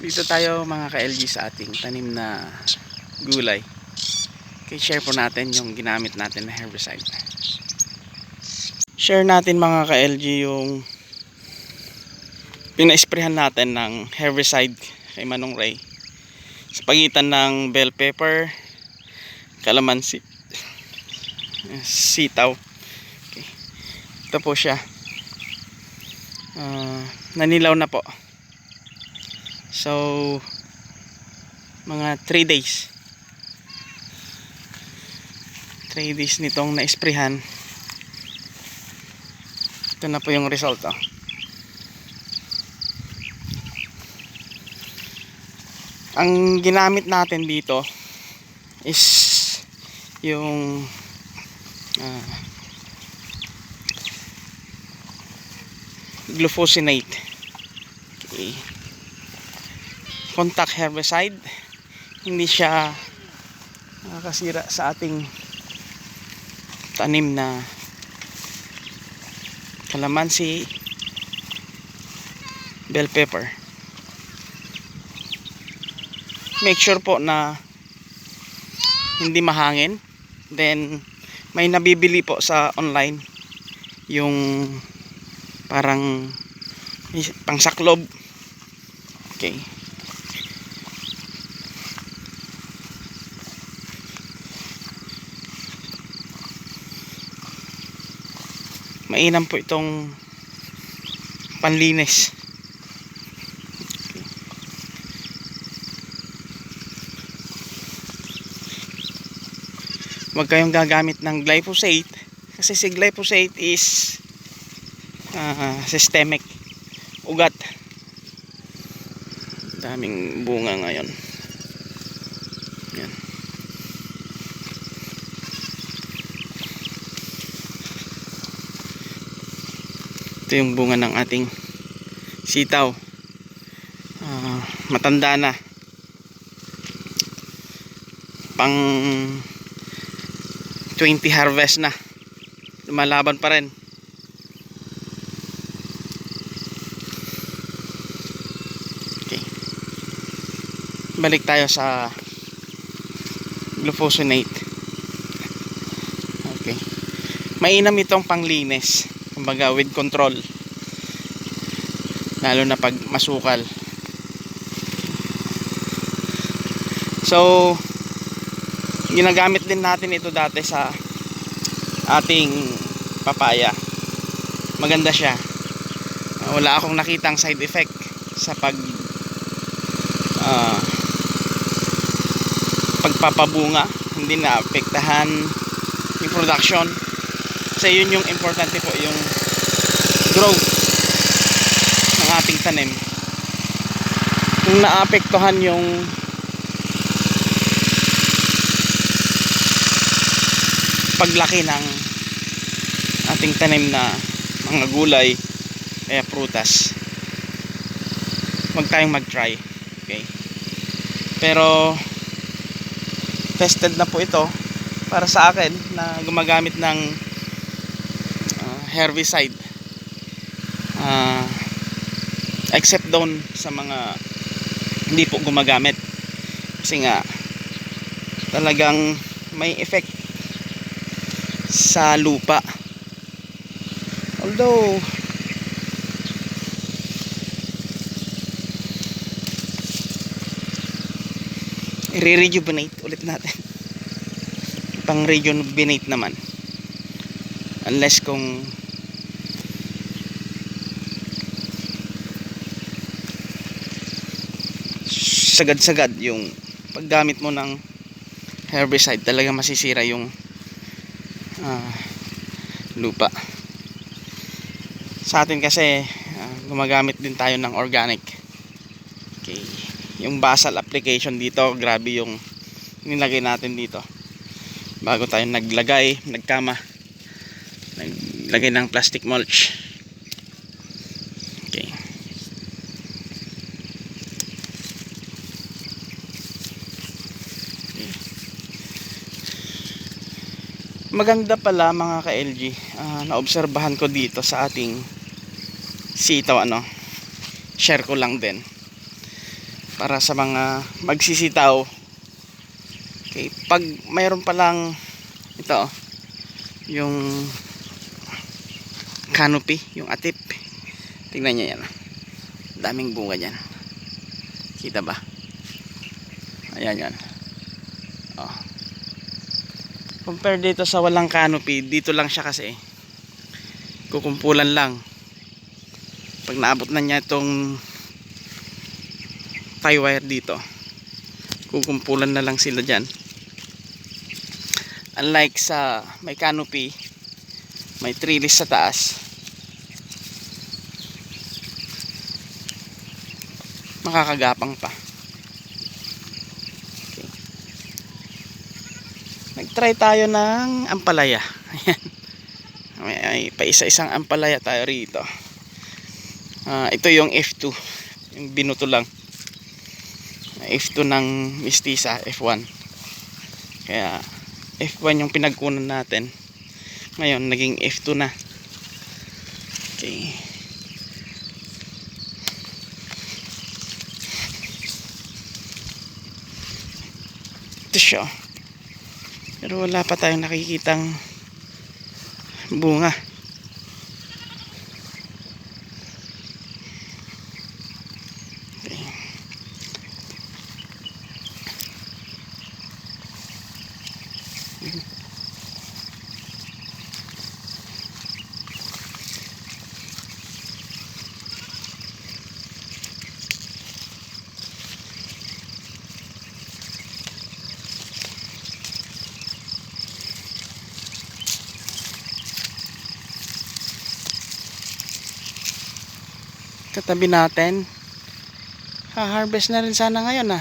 Dito tayo mga ka-LG sa ating tanim na gulay. Okay, share po natin yung ginamit natin na herbicide. Share natin mga ka-LG yung pina-sprayhan natin ng herbicide kay Manong Ray sa pagitan ng bell pepper, kalamansi, sitaw. Okay. Ito po siya. Nanilaw na po. So mga 3 days nitong na-sprayhan. Ito na po yung result. Ang ginamit natin dito is yung glufosinate. Okay. Contact herbicide. Hindi siya nakakasira sa ating tanim na kalamansi, bell pepper. Make sure po na hindi mahangin. Then may nabibili po sa online yung parang pangsaklob. Okay. Mainam po itong panlinis. Okay. Huwag kayong gagamit ng glyphosate kasi si glyphosate is systemic, ugat. Daming bunga ngayon. Yan. Ito yung bunga ng ating sitaw. Matanda na, pang 20 harvest na, lumalaban pa rin. Okay. Balik tayo sa glufosinate. Okay. Mainam itong panglinis, kumbaga with control, lalo na pag masukal. So ginagamit din natin ito dati sa ating papaya. Maganda siya. Wala akong nakitang side effect sa pagpapabunga. Hindi na apektahan yung production. Kasi yun yung importante po, yung growth ng ating tanim. Kung naapektuhan yung paglaki ng ating tanim na mga gulay kaya prutas, huwag tayong mag-try. Okay? Pero tested na po ito para sa akin na gumagamit ng herbicide, except doon sa mga hindi po gumagamit, kasi nga talagang may effect sa lupa. Although i-rejuvenate ulit natin, pang rejuvenate naman, unless kung sagad-sagad yung paggamit mo ng herbicide, talaga masisira yung lupa. Sa atin kasi gumagamit din tayo ng organic. Okay. Yung basal application dito, grabe yung nilagay natin dito bago tayo naglagay ng plastic mulch. Okay. Maganda pala mga ka-LG, naobserbahan ko dito sa ating sitaw, share ko lang din. para sa mga magsisitaw. Okay, pag mayroon pa lang ito, yung canopy, yung atip, tingnan nyo yan, daming bunga dyan, kita ba? Ayan yan. Oh. Compare dito sa walang canopy, dito lang siya kasi kukumpulan lang. Pag naabot na niya itong tie wire dito, kukumpulan na lang sila dyan. Unlike sa may canopy, may trellis sa taas, makakagapang pa. Okay. Nag-try tayo ng ampalaya. Ayan. May paisa-isang ampalaya tayo rito. Ito yung F2, yung binuto lang. F2 ng mistisa, F1. Kaya F1 yung pinagkunan natin. Ngayon naging F2 na. Okay. Ito siya. Pero wala pa tayong nakikitang bunga. Okay. Katabi natin, ha-harvest na rin sana ngayon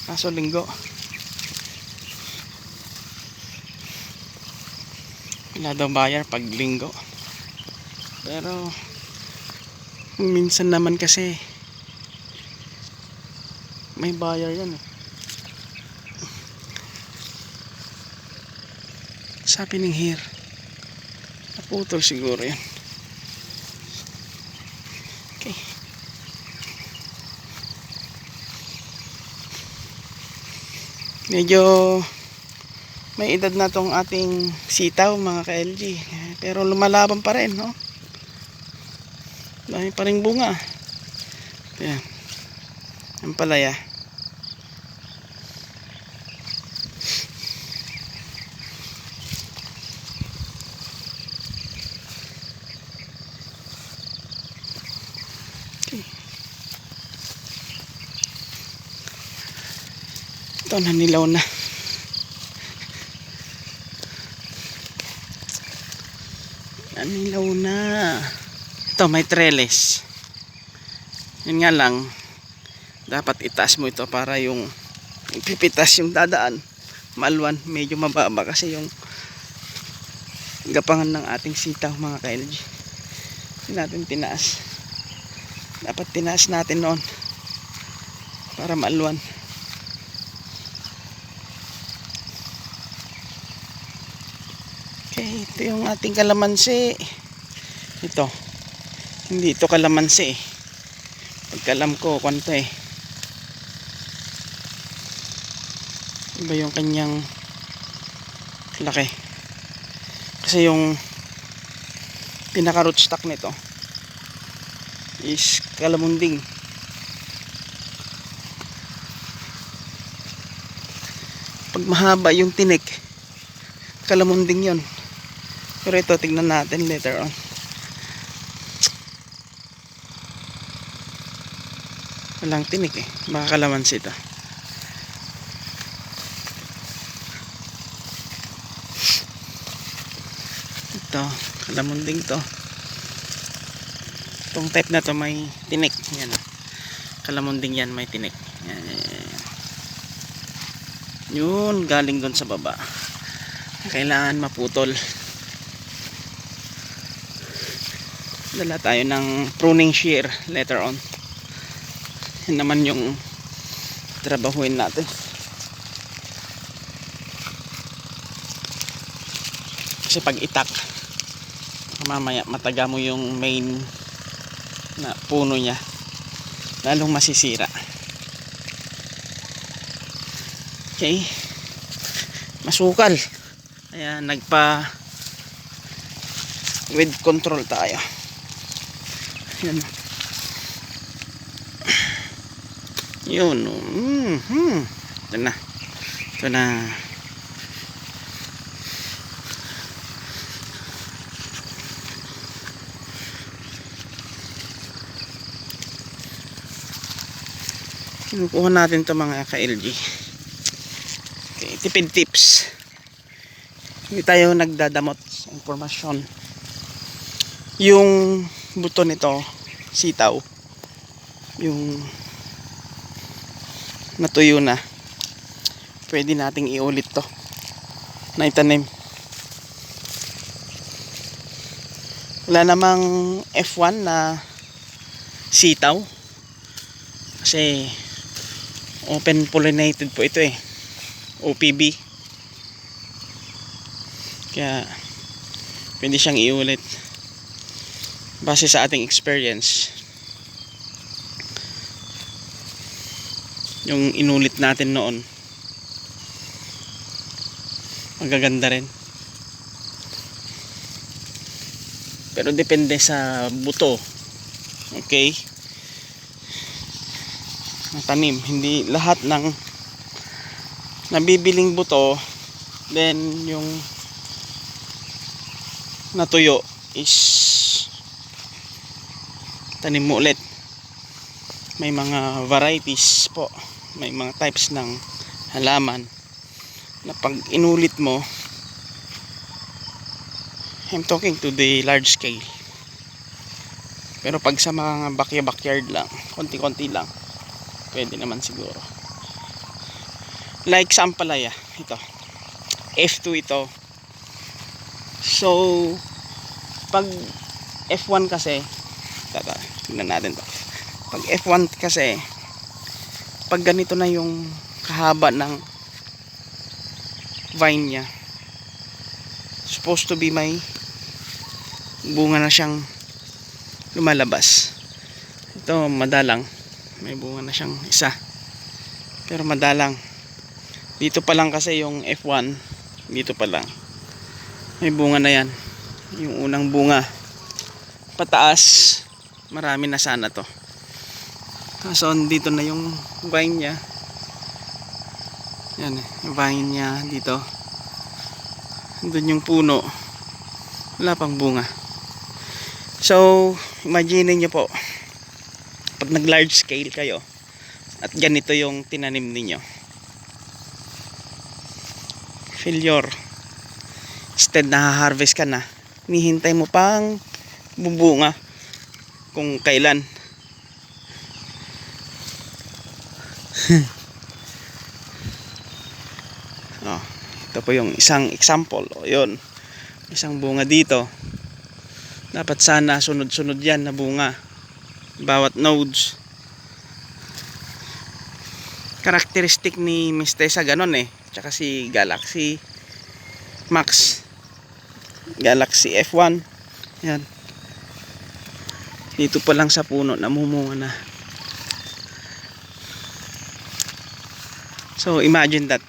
kaso linggo. Wala daw buyer pag linggo, pero minsan naman kasi may buyer yan Sabi ng here, naputol siguro yan. Okay. Medyo may edad na tong ating sitaw mga ka-LG, pero lumalaban pa rin, no? Dami pa rin bunga. Ayan, ang palaya. Okay. Ito nanilaw na. Nanilaw na. Ito may trellis. Yun nga lang, dapat itaas mo ito para yung ipipitas yung dadaan malwan, medyo mababa kasi yung gapangan ng ating sitaw mga ka-LG. Hindi natin tinaas. Dapat tinaas natin noon para malwan. Okay, ito yung ating kalamansi. Ito, hindi ito kalamansi pagkalam ko kwanto iba yung kanyang laki kasi yung pinaka rootstock nito is kalamunding. Pag mahaba yung tinik, kalamunding yon, pero ito tignan natin later on. Walang tinik baka kalamansi ito. Ito kalamunding to. Itong type na to may tinik. Yan, kalamunding yan, may tinik. Yan, yan. Yun galing doon sa baba, kailangan maputol. Dala tayo ng pruning shear later on. Yan naman yung trabahuin natin. Kasi pag itak, mamaya mataga mo yung main na puno niya, lalong masisira. Okay, masukal. Ayan, nagpa with control tayo. Ayan. Yun. Ito na. Ito na. Kinukuha natin ito mga ka-LG. Okay, tipid tips. Hindi tayo nagdadamot sa impormasyon. Yung buto nito, sitaw, yung natuyo na, pwede nating iulit to na itanim. Wala namang F1 na sitaw kasi open pollinated po ito eh, OPB, kaya pwede siyang iulit base sa ating experience. Yung inulit natin noon magaganda rin, pero depende sa buto. Okay, ang tanim, hindi lahat ng nabibiling buto then yung natuyo is tanim mo ulit. May mga varieties po, may mga types ng halaman na pag inulit mo, I'm talking to the large scale, pero pag sa mga backyard lang, konti-konti lang, pwede naman siguro. Like sa ampalaya, ito F2 ito. So pag F1 kasi, tignan natin to. Pag F1 kasi, pag ganito na yung kahaba ng vine nya, supposed to be may bunga na siyang lumalabas. Ito madalang may bunga na siyang isa, pero madalang. Dito pa lang kasi yung F1, dito pa lang may bunga na yan, yung unang bunga. Pataas marami na sana to, kaso dito na yung vine nya. Yan yung vine nya dito, doon yung puno, wala pang bunga. So imagine niyo po, pag nag large scale kayo at ganito yung tinanim niyo, failure. Instead na harvest ka na, nihintay mo pang bubunga kung kailan. Oh, ito po yung isang example. O yun, isang bunga dito. Dapat sana sunod-sunod yan na bunga bawat nodes. Karakteristik ni Mistesa ganon eh, tsaka si Galaxy Max, Galaxy F1. Yan, dito pa lang sa puno namumunga na. So imagine that,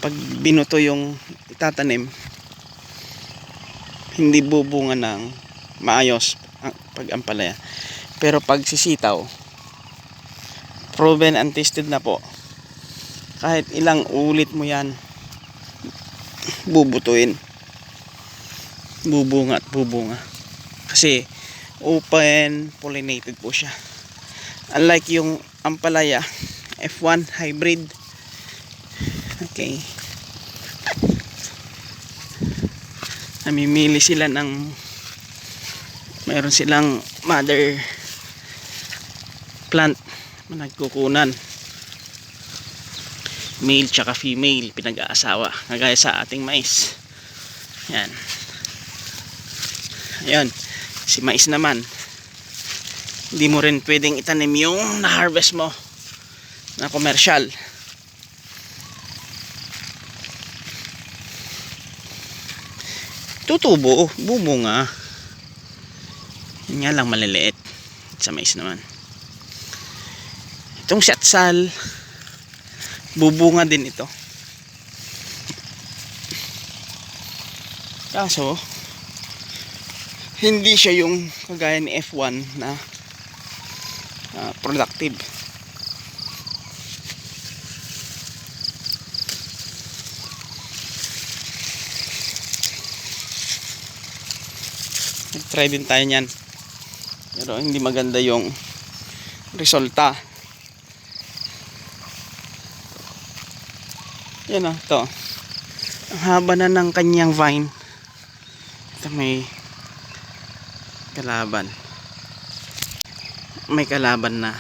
pag binuto yung itatanim, hindi bubunga ng maayos pag ampalaya. Pero pag sisitaw, proven and tested na po, kahit ilang ulit mo yan, bubutuin, bubunga at bubunga, kasi open pollinated po siya. Unlike yung ampalaya F1 hybrid. Okay, namimili sila ng, mayroon silang mother plant na nagkukunan, male tsaka female, pinag-aasawa, kagaya sa ating mais. Yan, ayun, si mais naman, hindi mo rin pwedeng itanim yung na-harvest mo na commercial. Tutubo, bubunga, yun nga lang maliliit sa mais naman. Itong satsal, bubunga din ito. Kaso hindi siya yung kagaya ni F1 na productive. Try din tayo niyan, pero hindi maganda yung resulta. Yan o, ito ang haba na ng kanyang vine. Ito may kalaban, na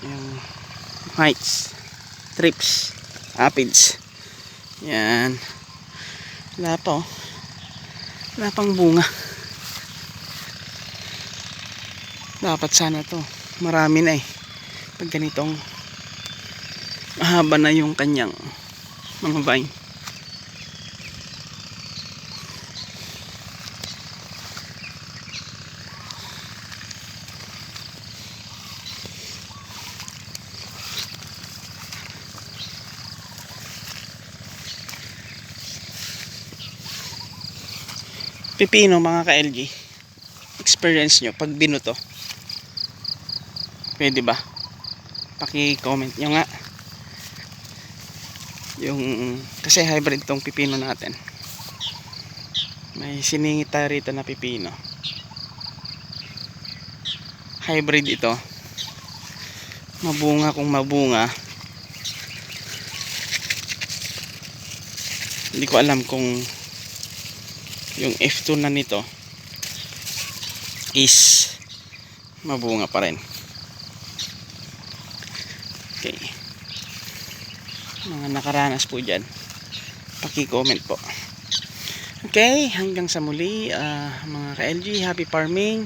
yung mites, thrips, aphids. Yan, wala pa, wala pang bunga. Dapat sana to marami na pag ganitong mahaba na yung kanyang mga vine. Pipino mga ka-LG, experience nyo pag binuto, pwede ba? Paki-comment nyo nga yung, kasi hybrid tong pipino natin. May siningit tayo rito na pipino, hybrid ito, mabunga kung mabunga. Hindi ko alam kung yung F2 na nito is mabunga pa rin. Okay, mga nakaranas po dyan, paki-comment po. Okay, hanggang sa muli mga ka-LG, happy farming,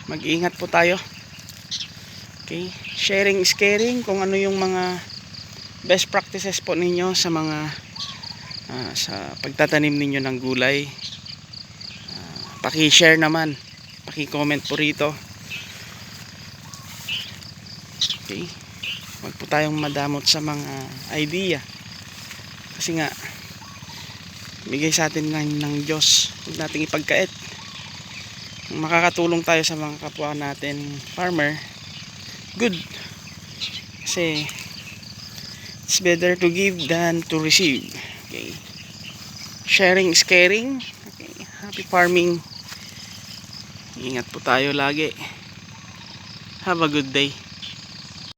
mag-iingat po tayo. Okay, sharing is caring. Kung ano yung mga best practices po ninyo sa mga sa pagtatanim ninyo ng gulay, paki-share naman, paki-comment po rito. Okay, wag po tayong madamot sa mga idea, kasi nga bigay sa atin ng Diyos, huwag nating ipagkait. Makakatulong tayo sa mga kapwa natin farmer, good, kasi it's better to give than to receive. Okay, sharing is caring. Okay, happy farming, ingat po tayo lagi. Have a good day.